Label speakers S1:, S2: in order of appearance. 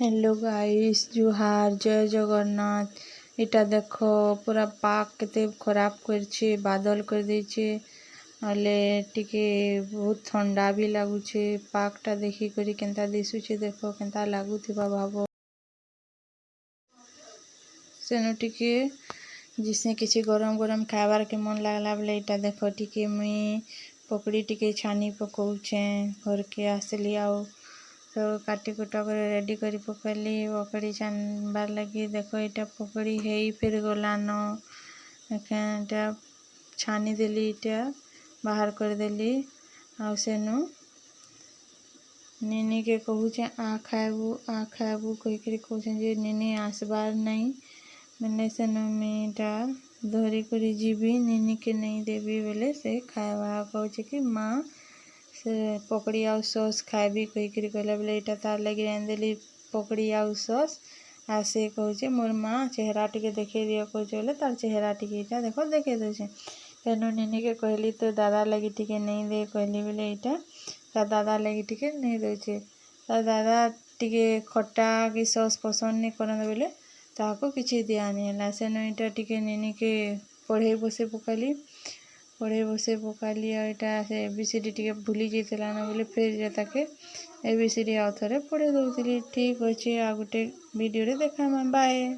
S1: Hello guys, जुहार जय जगन्नाथ। इटा देख पूरा पाक केते खराब करछे, बादल कर देछे अले टिके बहुत ठंडा भी लागुछे। पाकटा देखी करी केनता दिसुछे, देखो केनता लागुथिबा भाबो। सेनु टिके जिसे किसी गरम गरम खाइबार के मन लागला बेले इटा देखो टिके मुई पकड़ी टिके छानी पकौछे। घर के आसली आउ तो काटी कुटा कर रेडी करी पकली पकड़ी छानबार लगी। देखो इटा पकड़ी हेई फिर गलान एटा छानी देली, इटा बाहर कर देली। आ सेनु निनी के कहूचे आ खाइबू कही कहूचे जे निनी आसबार नहीं। मैंने सेनु मीटा धरी करी जीवी निनी के नहीं देवी बेले से खाइबा कहूचे कि माँ से पकड़ी आउ सॉस खाइबी कही कहला बेले इटा तार लगी रांधेली पकड़ी आउ सॉस। आ से कहूचे मोर माँ चेहरा टिके देखे दियो कहूचे बोले तार चेहरा टिके इटा देखो देखे दे। तेनु निनी के कहली तो दादा लगी टिके नहीं दे कहली बेले इटा तार दादा लगी टिके नहीं दे। तार दादा टिके खट्टा कि सॉस पसंद नहीं करते बेले ताको किसी दियानी है। सेनु इटा टिके निनी के पढ़े बसे पकाली और इटा से एबीसीडी टिके भूली जाइला ना बोले फिर ताके एबीसीडी आउ थरे पढ़े दउतिली। ठीक अच्छे आ गोटे वीडियो रे देखा बाय।